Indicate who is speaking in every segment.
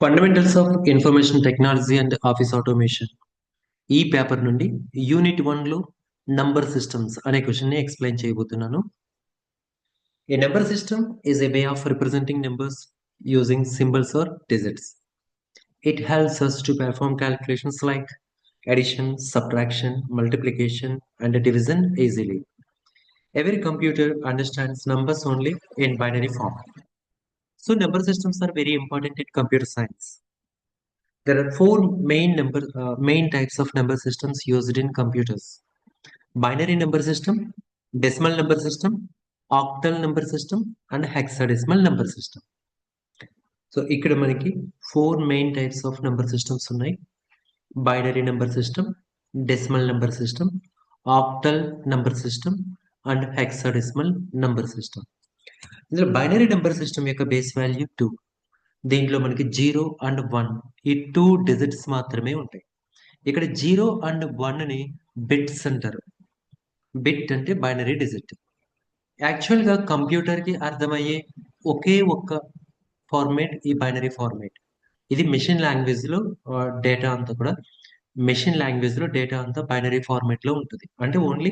Speaker 1: Fundamentals of information technology and office automation ఈ paper నుండి unit 1 లో నంబర్ సిస్టమ్స్ అనే క్వశ్చన్ ని ఎక్స్ప్లెయిన్ చేయబోతున్నాను. A number system is a way of representing numbers using symbols or digits. It helps us to perform calculations like addition, subtraction, multiplication, and division easily. Every computer understands numbers only in binary form. So number systems are very important in computer science. There are four main types of number systems used in computers: binary number system, decimal number system, octal number system, and hexadecimal number system. So ఇక్కడ మనకి four main types of number systems ఉన్నాయి. Binary number system, decimal number system, octal number system and hexadecimal number system. ఇందులో binary number system యొక్క base value 2. దీంట్లో మనకి 0 and 1 ఈ 2 digits మాత్రమే ఉంటాయి. ఇక్కడ 0 అండ్ 1ని బిట్స్ అంటారు. బిట్ అంటే బైనరీ డిజిట్. యాక్చువల్గా కంప్యూటర్కి అర్థమయ్యే ఒకే ఒక్క ఫార్మేట్ ఈ బైనరీ ఫార్మేట్. ఇది మెషిన్ లాంగ్వేజ్లో డేటా అంతా కూడా డేటా అంతా బైనరీ ఫార్మేట్లో ఉంటుంది. అంటే ఓన్లీ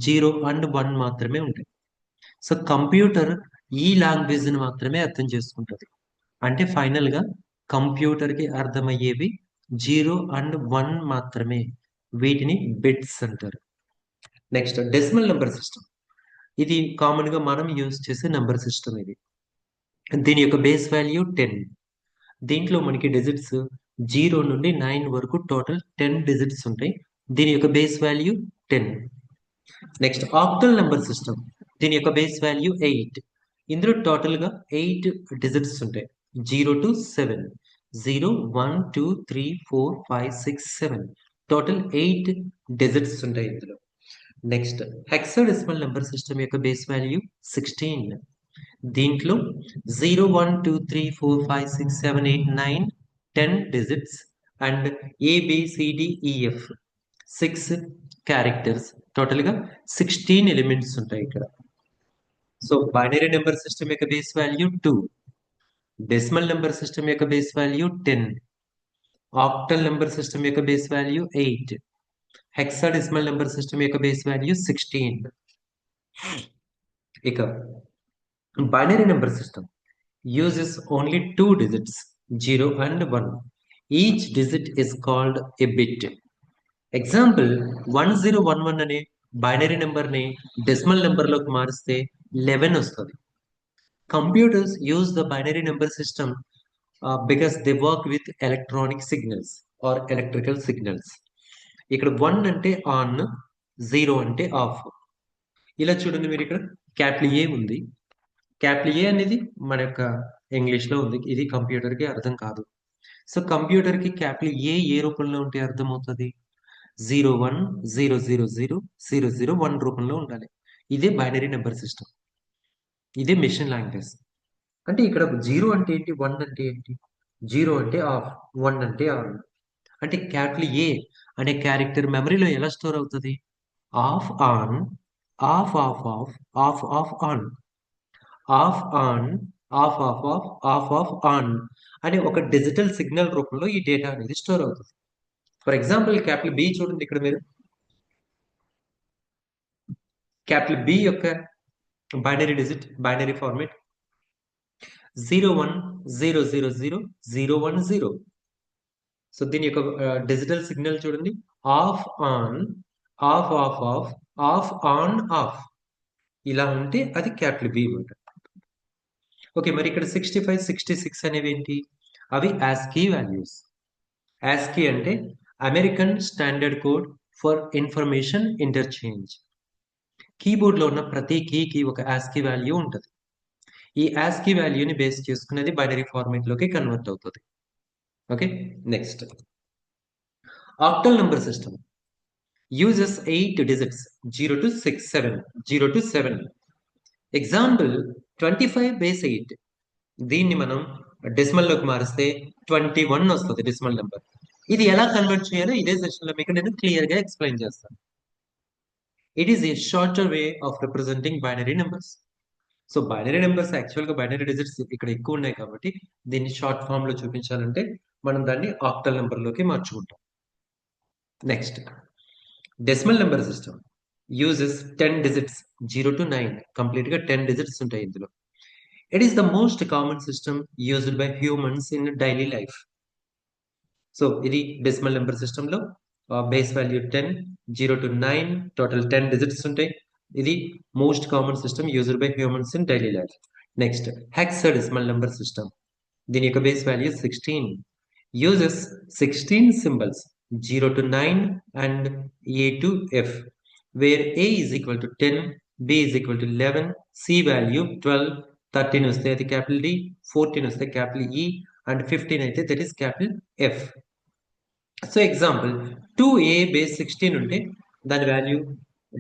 Speaker 1: 0 అండ్ 1 మాత్రమే ఉంటాయి. సో కంప్యూటర్ ఈ లాంగ్వేజ్ని మాత్రమే అర్థం చేసుకుంటుంది. అంటే ఫైనల్గా కంప్యూటర్కి అర్థమయ్యేవి 0 అండ్ 1 మాత్రమే. వీటిని బిట్స్ అంటారు. Next decimal number system. ఇది కామన్గా మనం యూజ్ చేసే నెంబర్ సిస్టమ్. ఇది దీని యొక్క బేస్ వాల్యూ 10. దీంట్లో మనకి డిజిట్స్ 0 నుండి 9 వరకు టోటల్ 10 డిజిట్స్ ఉంటాయి. దీని యొక్క base value 10. Next octal number system. దీని యొక్క బేస్ వాల్యూ 8. ఇందులో టోటల్గా 8 డిజిట్స్ ఉంటాయి. 0 to 7. 0, 1, 2, 3, 4, 5, 6, 7. టోటల్ 8 డిజిట్స్ ఉంటాయి ఇందులో. నెక్స్ట్ హెక్సాడెసిమల్ నెంబర్ సిస్టమ్ యొక్క బేస్ వాల్యూ 16. దీంట్లో 0, 1, 2, 3, 4, 5, 6, 7, 8, 9, 10 డిజిట్స్ అండ్ ABCDEF 6 క్యారెక్టర్స్. టోటల్గా 16 ఎలిమెంట్స్ ఉంటాయి ఇక్కడ. సో బైనరీ నెంబర్ సిస్టమ్ యొక్క base value 2. Decimal number system యొక్క base value 10. Octal number system యొక్క base value 8. Hexadecimal number system యొక్క బేస్ వాల్యూ 16. ఇక binary number system uses only 2 digits, 0 and 1. Each digit is called a bit. Example 1011 అనే binary నెంబర్ని decimal నెంబర్లోకి మారిస్తే 11 వస్తుంది. Computers use the binary number system because they work with electronic signals are electrical signals. ఇక్కడ 1 అంటే on, 0 అంటే of. ఇలా చూడండి, మీరు ఇక్కడ క్యాపిటల్ ఏ ఉంది. క్యాపిటల్ ఏ అనేది మన యొక్క ఇంగ్లీష్లో ఉంది. ఇది కంప్యూటర్కి అర్థం కాదు. సో కంప్యూటర్కి క్యాపిటల్ ఏ రూపంలో ఉంటే అర్థమవుతుంది? 01, 000, 001 రూపంలో ఉండాలి. ఇదే బైనరీ నెంబర్ సిస్టమ్. ఇదే మెషిన్ లాంగ్వేజ్. అంటే ఇక్కడ 0 అంటే ఏంటి, 1 అంటే ఏంటి? 0 అంటే ఆఫ్, 1 అంటే ఆన్. అంటే క్యాపిటల్ ఏ అనే క్యారెక్టర్ మెమరీలో ఎలా స్టోర్ అవుతుంది? Of on, of of of, of of on, of on, of of of, of of on అనే ఒక డిజిటల్ సిగ్నల్ రూపంలో ఈ డేటా అనేది స్టోర్ అవుతుంది. ఫర్ ఎగ్జాంపుల్ క్యాపిటల్ బి చూడండి. ఇక్కడ మీరు క్యాపిటల్ బి యొక్క binary digit, binary format 01000010. So దీని యొక్క డిజిటల్ సిగ్నల్ చూడండి, of on, of of of, of on off. ఇలా ఉంటే అది క్యాపిటల్ బి అన్నమాట. ఓకే, మరి ఇక్కడ 65, 66 అనేవి ఏంటి? అవి ASCII వాల్యూస్. ASCII అంటే American standard code for information interchange. కీబోర్డ్లో ఉన్న ప్రతి కీకి ఒక ASCII వాల్యూ ఉంటుంది. ఈ ASCII వాల్యూని బేస్ చేసుకునేది బైనరీ ఫార్మేట్లోకి కన్వర్ట్ అవుతుంది. Okay, next octal number system uses 8 digits, 0 to 6, 7, 0 to 7. Example 25 base 8. దీన్ని మనం డెసిమల్లోకి మారిస్తే 21 వస్తుంది డెసిమల్ నెంబర్. ఇది ఎలా కన్వర్ట్ చేయాలో ఇదే సెషన్లో మీకు నేను క్లియర్గా ఎక్స్ప్లెయిన్ చేస్తాను. It is a shorter way of representing binary numbers. So binary numbers యాక్చువల్గా బైనరీ డిజిట్స్ ఇక్కడ ఎక్కువ ఉన్నాయి కాబట్టి దీన్ని షార్ట్ ఫామ్ లో చూపించాలంటే మనం దాన్ని ఆక్టల్ నెంబర్లోకి మార్చుకుంటాం. Next decimal number system uses 10 digits 0 to 9 complete గా 10 డిజిట్స్ ఉంటాయి ఇందులో. It is the most common system used by humans in daily life. So ఇది డెసిమల్ నెంబర్ సిస్టమ్ లో base value 10, 0 to 9 total 10 digits ఉంటాయి. ఇది most common system used by humans in daily life. Next hexadecimal number system, దీని యొక్క base value 16, uses 16 symbols 0 to 9 and A to F, where A is equal to 10, B is equal to 11, C value 12, 13 వస్తే అది capital D, 14 వస్తే capital E and 15 అయితే that is capital F. So example 2A base 16 ఉంటే దాని value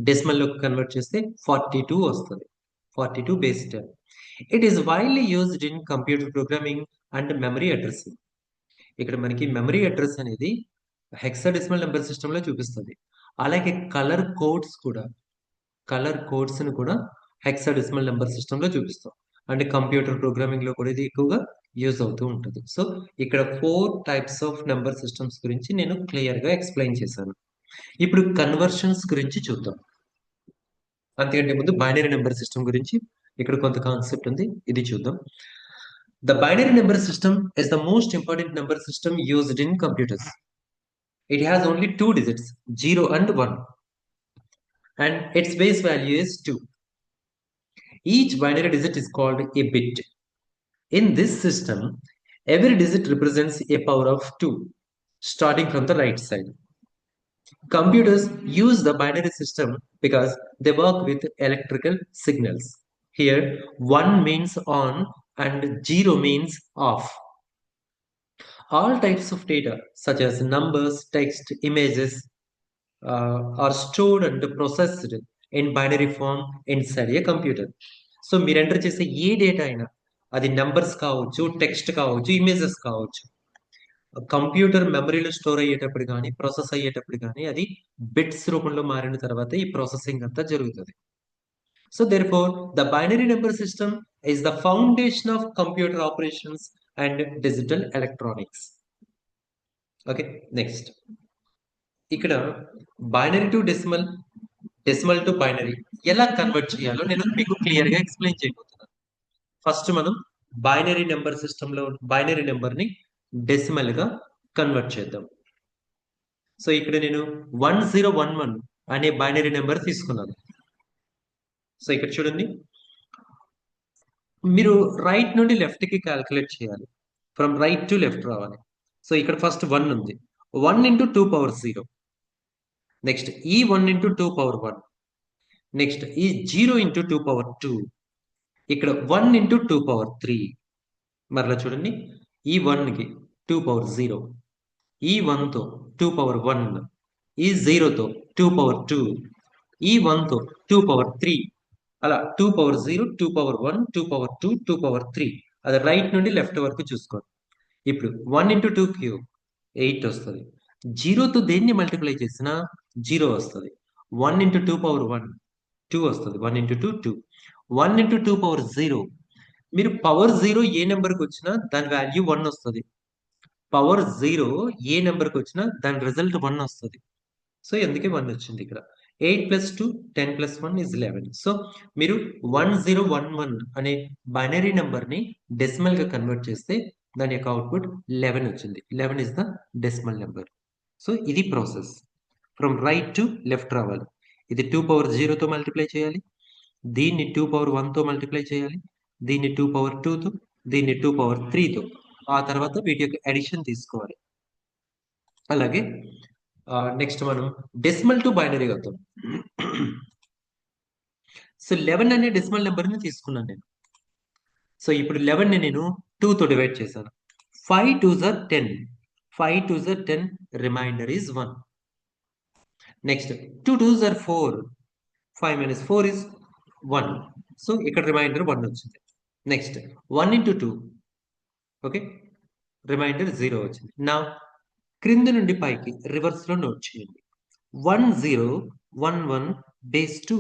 Speaker 1: decimal లో convert చేస్తే 42 వస్తుంది. 42 base 10. It is widely used in computer programming and memory addressing. ఇక్కడ మనకి మెమరీ అడ్రస్ అనేది హెక్సాడెసిమల్ నెంబర్ సిస్టమ్ లో చూపిస్తుంది. అలాగే కలర్ కోడ్స్ ని కూడా హెక్సాడెసిమల్ నెంబర్ సిస్టమ్ లో చూపిస్తాం. అంటే కంప్యూటర్ ప్రోగ్రామింగ్ లో కూడా ఇది ఎక్కువగా యూజ్ అవుతూ ఉంటుంది. సో ఇక్కడ 4 టైప్స్ ఆఫ్ నెంబర్ సిస్టమ్స్ గురించి నేను క్లియర్ గా ఎక్స్ప్లెయిన్ చేశాను. ఇప్పుడు కన్వర్షన్స్ గురించి చూద్దాం. అంతకంటే ముందు బైనరీ నెంబర్ సిస్టమ్ గురించి ఇక్కడ కొంత కాన్సెప్ట్ ఉంది, ఇది చూద్దాం. The binary number system is the most important number system used in computers. It has only 2 digits, 0 and 1, and its base value is 2. Each binary digit is called a bit. In this system, every digit represents a power of 2, starting from the right side. Computers use the binary system because they work with electrical signals. Here, 1 means on and 0 means off. All types of data, such as numbers, text, images, are stored and processed in binary form inside a computer. So మీరు enter చేసే ఏ data అయినా, అది numbers కావచ్చు, text కావచ్చు, images కావచ్చు, computer మెమరీలో store అయ్యేటప్పుడు కానీ ప్రాసెస్ అయ్యేటప్పుడు కానీ అది బిట్స్ రూపంలో మారిన తర్వాత ఈ ప్రాసెసింగ్ అంతా జరుగుతుంది. So therefore the binary number system is the foundation of computer operations and digital electronics. Okay, next ఇక్కడ binary to decimal, decimal to binary ఎలా కన్వర్ట్ చేయాలో నేను మీకు క్లియర్ గా ఎక్స్ప్లెయిన్ చేయబోతున్నాను. ఫస్ట్ మనం బైనరీ నెంబర్ సిస్టమ్ లో బైనరీ నెంబర్ ని డెసిమల్ గా కన్వర్ట్ చేద్దాం. సో ఇక్కడ నేను 1011 అనే బైనరీ నెంబర్ తీసుకున్నాను. సో ఇక్కడ చూడండి, మీరు రైట్ నుండి లెఫ్ట్ కి క్యాల్కులేట్ చేయాలి, ఫ్రమ్ రైట్ టు లెఫ్ట్ రావాలి. సో ఇక్కడ ఫస్ట్ 1 ఉంది, 1 into 2 power 0. నెక్స్ట్ ఈ 1 into 2 power 1. నెక్స్ట్ ఈ 0 into 2 power 2. ఇక్కడ 1 into 2 power 3. మరలా చూడండి, ఈ 1 కి 2 power 0, ఈ 1 తో 2 power 1, ఈ 0 తో 2 power 2, ఈ 1 తో 2 power 3, అలా 2 power 0, 2 power 1, 2 power 2, 2 power 3. అది రైట్ నుండి లెఫ్ట్ వరకు చూసుకోండి. ఇప్పుడు 1 into 2 cube 8 వస్తుంది. 0తో దేన్ని మల్టిప్లై చేసినా 0 వస్తుంది. 1 into 2 power 1 2 వస్తుంది. 1 into 2 2. 1 into 2 power 0, మీరు పవర్ 0 ఏ నెంబర్కి వచ్చినా దాని వాల్యూ 1 వస్తుంది. పవర్ 0 ఏ నెంబర్కి వచ్చినా దాని రిజల్ట్ 1 వస్తుంది. సో ఎందుకే 1 వచ్చింది ఇక్కడ. 8 plus 2 10 plus 1 is 11. సో మీరు 1011 అనే బైనరీ నెంబర్ ని డెసిమల్ గా కన్వర్ట్ చేస్తే దాని యొక్క అవుట్పుట్ 11 వచ్చింది. 11 is the decimal number. So ఇది process, from right to left రావాలి. ఇది 2 power 0 తో మల్టిప్లై చేయాలి, దీన్ని 2 power 1 తో మల్టిప్లై చేయాలి, దీన్ని 2 power 2 తో, దీన్ని 2 power 3 తో, ఆ తర్వాత వీటి యొక్క అడిషన్ తీసుకోవాలి. అలాగే నెక్స్ట్ మనం డెసిమల్ టు బైనరీ అవుతాం. సో 11 అనే డెసిమల్ నెంబర్ ని తీసుకున్నాను నేను. సో ఇప్పుడు 11 ని నేను 2 తో డివైడ్ చేశాను. 5 2s are 10. 5 2s are 10. Remainder is 1. Next 2 2s are 4. 5 minus 4 is 1. So ఇక్కడ రిమైండర్ 1 వచ్చింది. Next 1 into 2. ఓకే, రిమైండర్ 0 వచ్చింది. నా క్రింద నుండి పైకి రివర్స్ లో నోట్ చేయండి. 1011 బేస్ 2.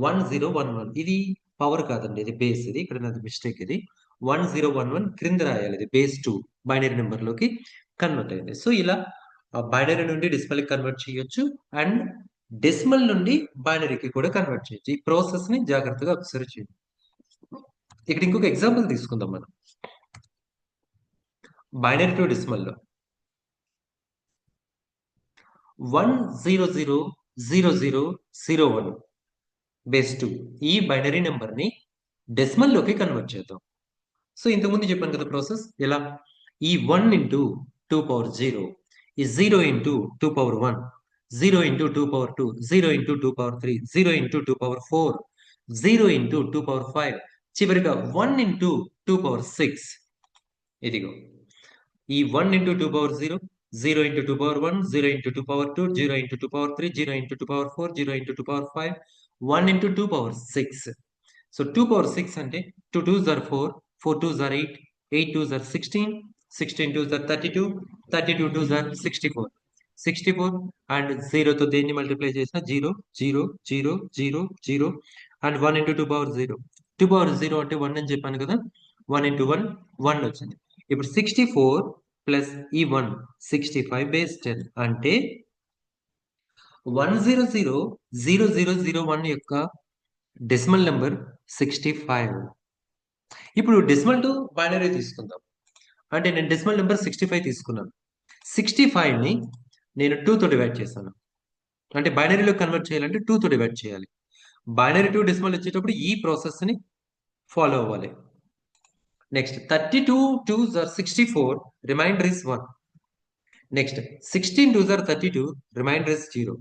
Speaker 1: 1011 ఇది పవర్ కాదండి, ఇది బేస్. ఇది ఇక్కడ నాది మిస్టేక్. ఇది 1011 క్రింద రాయాలి. ఇది బేస్ 2 బైనరీ నెంబర్లోకి కన్వర్ట్ అయింది. సో ఇలా బైనరీ నుండి డెసిమల్కి కన్వర్ట్ చేయొచ్చు అండ్ డెసిమల్ నుండి బైనరీకి కూడా కన్వర్ట్ చేయొచ్చు. ఈ ప్రాసెస్ ని జాగ్రత్తగా అబ్జర్వ్ చేయండి. ఇక్కడ ఇంకొక ఎగ్జాంపుల్ తీసుకుందాం మనం. బైనరీ టు డెసిమల్ లో 1000001 బేస్ 2 ఈ బైనరీ నెంబర్ ని డెసిమల్ లోకి కన్వర్ట్ చేద్దాం. సో ఇంతకుముందు చెప్పాను కదా ప్రాసెస్ ఎలా. ఈ 1 ఇంటూ 2 పవర్ 0, ఈ 0 into 2 power 1, 0 into 2 power 2, 0 into 2 power 3, 0 into 2 power 4, 0 into 2 power 5, చివరిగా 1 ఇంటూ 2 పవర్ 6. ఇదిగో ఈ 1 into 2 power 0, 0 into 2 power 1, 0 into 2 power 2, 0 into 2 power 3, 0 into 2 power 4, 0 into 2 power 5, 1 into 2 power 6. So 2 power 6 అంటే 2 2s are 4, 4 2s are 8, 8 2s are 16, 16 2s are 32, 32 2s are 64. 64 and 0 తో దేన్ని multiply చేసినా 0 0 0 0 0 and 1 into 2 power 0. 2 power 0 అంటే 1 అని చెప్పాను కదా. 1 into 1 1 వచ్చింది. ఇప్పుడు 64 ప్లస్ ఈ 1 65 బేస్ 10 అంటే 1000001 యొక్క డెసిమల్ నెంబర్ 65. ఇప్పుడు డెసిమల్ టు బైనరీ తీసుకుందాం. అంటే నేను డెసిమల్ నెంబర్ 65 తీసుకున్నాను. 65 ని నేను 2 తో డివైడ్ చేశాను. అంటే బైనరీలో కన్వర్ట్ చేయాలంటే 2 తో డివైడ్ చేయాలి. బైనరీ టు డెసిమల్ వచ్చేటప్పుడు ఈ ప్రాసెస్ ని ఫాలో అవ్వాలి. Next 32 2s are 64, remainder is 1. Next 16 2s are 32, remainder is 0.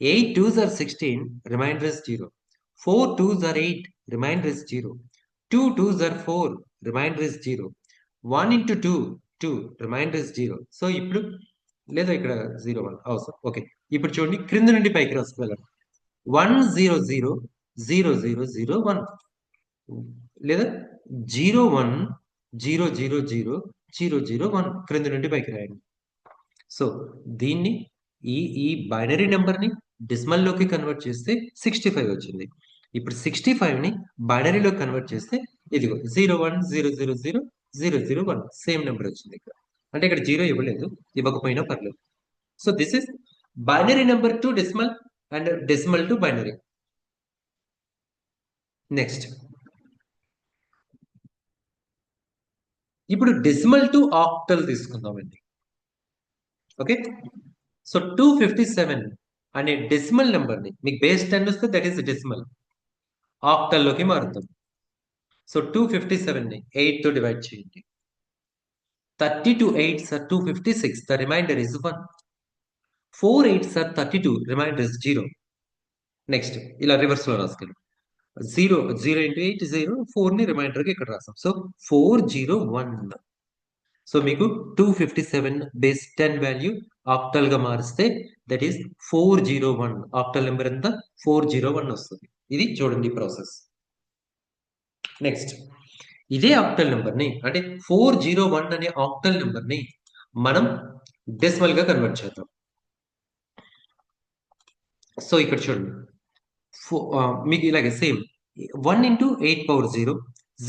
Speaker 1: 8 2s are 16, remainder is 0. 4 2s are 8, remainder is 0. 2 2s are 4, remainder is 0. 1 into 2 2, remainder is 0. So ఇప్పుడు లేదా ఇక్కడ 0 1 అవసరం. Okay, ఇప్పుడు చూడండి క్రింద నుండి పైకి రాసుకెళ్ళండి. 1000001 లేదా 01000001 క్రింద నుండి పైకి రాయండి. సో దీన్ని ఈ బైనరీ నెంబర్ ని డెసిమల్ లోకి కన్వర్ట్ చేస్తే 65 వచ్చింది. ఇప్పుడు 65 ని బైనరీలో కన్వర్ట్ చేస్తే ఇదిగో 01000001 సేమ్ నెంబర్ వచ్చింది ఇక్కడ. అంటే ఇక్కడ 0 ఇవ్వలేదు, ఇవ్వకపోయినా పర్లేదు. So this is binary number to decimal and decimal to binary. Next ఇప్పుడు డెసిమల్ టు ఆక్టల్ తీసుకుందామండి. ఓకే, సో 257 అనే డెసిమల్ నెంబర్ ని మీకు బేస్ 10 వస్తే దట్ ఈస్ డెసిమల్ ఆక్టల్ లోకి మారుతాం. సో 257 ని 8 తో డివైడ్ చేయండి. 32 8s are 256, the remainder is 1. 4 8s are 32, remainder is 0. Next ఇలా రివర్స్ లో రాసుకెళ్ళి 0 0 ఇంటూ 8 0, 4 ని రిమైండర్ కి ఇక్కడ రాసాం. సో 401. సో మీకు 257 బేస్ 10 వాల్యూ ఆక్టల్ గా మారిస్తే దట్ ఈస్ 401. ఆక్టల్ నెంబర్ ఎంత 401 వస్తుంది. ఇది చూడండి ప్రాసెస్. నెక్స్ట్ ఇదే ఆక్టల్ నెంబర్ ని అంటే 401 అనే ఆక్టల్ నెంబర్ ని మనం డెసిమల్ గా కన్వర్ట్ చేద్దాం. సో ఇక్కడ చూడండి మీకు ఇలాగే same 1 into 8 power 0,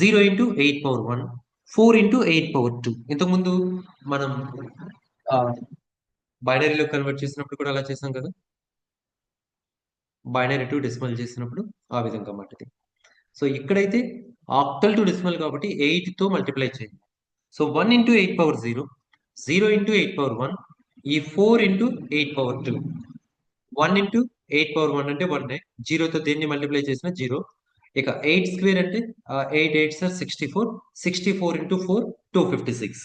Speaker 1: 0 into 8 power 1, 4 into 8 power 2. ఇంతకుముందు మనం బైనరీలో కన్వర్ట్ చేసినప్పుడు కూడా అలా చేసాం కదా. బైనరీ టు డెసిమల్ చేసినప్పుడు ఆ విధంగా మాటది. సో ఇక్కడైతే ఆక్టల్ టు డెసిమల్ కాబట్టి 8 తో మల్టిప్లై చేయండి. So 1 into 8 power 0, 0 into 8 power 1, ఈ 4 ఇంటూ 8 పవర్ 2, 1 ఇంటూ 8 పవర్ 1 అంటే 1, 0తో దేన్ని మల్టిప్లై చేసినా 0. ఇక 8 స్క్వేర్ అంటే 8 8s are 64, 64 into 4 256,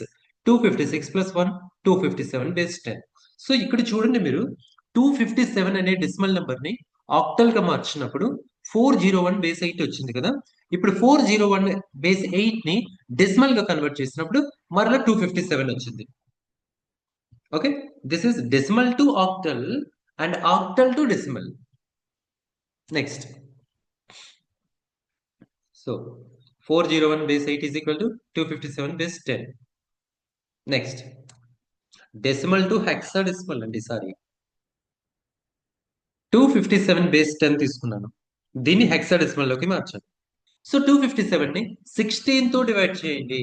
Speaker 1: 256 plus 1 257 base 10. So ఇక్కడ చూడండి మీరు 257 అనే డెసిమల్ నెంబర్ ని ఆక్టల్ గా మార్చినప్పుడు 401 బేస్ 8 వచ్చింది కదా. ఇప్పుడు 401 బేస్ 8 ని డెసిమల్ గా కన్వర్ట్ చేసినప్పుడు మరలా 257 వచ్చింది. Okay, this is decimal to octal and octal to decimal. Next, so 401 base 8 is equal to 257 base 10. Next, decimal to hexadecimal అండి. సారీ 257 base 10 తీసుకున్నాను, దీన్ని హెక్సాడెసిమల్ లోకి మార్చాను. సో 257 ని 16 తో డివైడ్ చేయండి.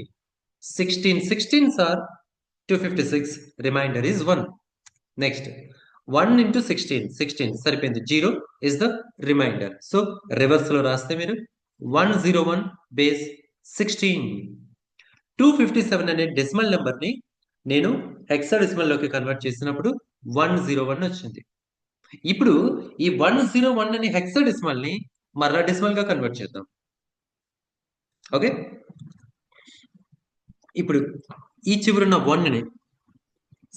Speaker 1: 16 are 256, remainder is 1. Next 1 into 16 సరిపోయింది. 0 is the remainder. So reverse లో రాస్తే మీరు 101 బేస్ 16. 257 అనే డెసిమల్ నెంబర్ ని నేను హెక్సాడెసిమల్ లోకి కన్వర్ట్ చేసినప్పుడు 101 వచ్చింది. ఇప్పుడు ఈ 101 అనే హెక్సాడెసిమల్ ని మరలా డెసిమల్ గా కన్వర్ట్ చేద్దాం. ఓకే, ఇప్పుడు ఈ చివరున్న 1 ని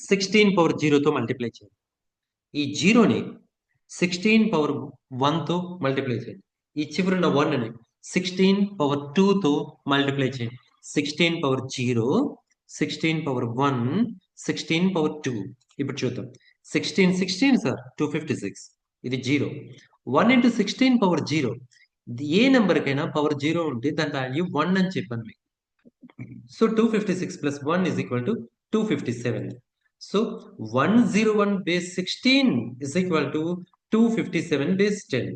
Speaker 1: 16 పవర్ 0తో మల్టిప్లై చేయండి. ఈ 0ని 16 పవర్ 1తో మల్టిప్లై చేయండి. ఈ చివరున్న 1 ని 16 పవర్ 2తో మల్టిప్లై చేయండి. 16 పవర్ 0, 16 పవర్ 1, 16 పవర్ 2. ఇప్పుడు చూద్దాం. 16 సార్ 256, ఇది 0. 1 into 16 పవర్ 0, ఏ నెంబర్కైనా పవర్ 0 ఉంటే దాని వాల్యూ 1 అని చెప్పాను మీకు. So 256 plus 1 is equal to 257. So 101 base 16 is equal to 257 base 10.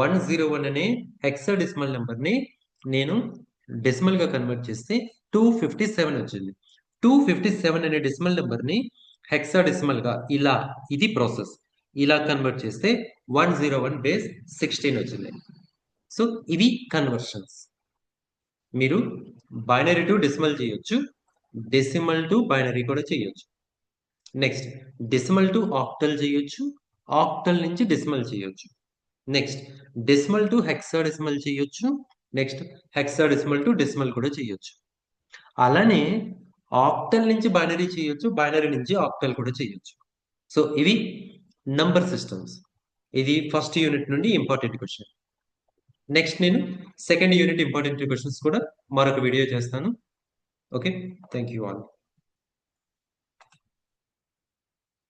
Speaker 1: 101 అనే హెక్సాడెసిమల్ నెంబర్ ని నేను డెసిమల్ గా కన్వర్ట్ చేస్తే 257 వచ్చింది. 257 అనే డెసిమల్ నెంబర్ ని హెక్సాడెసిమల్ గా ఇలా, ఇది ప్రాసెస్, ఇలా కన్వర్ట్ చేస్తే 101 బేస్ 16 వచ్చింది. సో ఇవి కన్వర్షన్స్. మీరు బైనరీ టు డెసిమల్ చేయొచ్చు, డెసిమల్ టు బైనరీ కూడా చేయొచ్చు. నెక్స్ట్ డెసిమల్ టు ఆక్టల్ చేయొచ్చు, ఆక్టల్ నుంచి డెసిమల్ చేయొచ్చు. నెక్స్ట్ డెసిమల్ టు హెక్సాడెసిమల్ చేయొచ్చు, నెక్స్ట్ హెక్సాడెసిమల్ టు డెసిమల్ కూడా చేయొచ్చు. అలానే ఆక్టల్ నుంచి బైనరీ చేయొచ్చు, బైనరీ నుంచి ఆక్టల్ కూడా చేయొచ్చు. సో ఇవి నంబర్ సిస్టమ్స్. ఇది ఫస్ట్ యూనిట్ నుండి ఇంపార్టెంట్ క్వశ్చన్. నెక్స్ట్ నేను సెకండ్ యూనిట్ ఇంపార్టెంట్ క్వశ్చన్స్ కూడా మరొక వీడియో చేస్తాను. Okay, thank you all.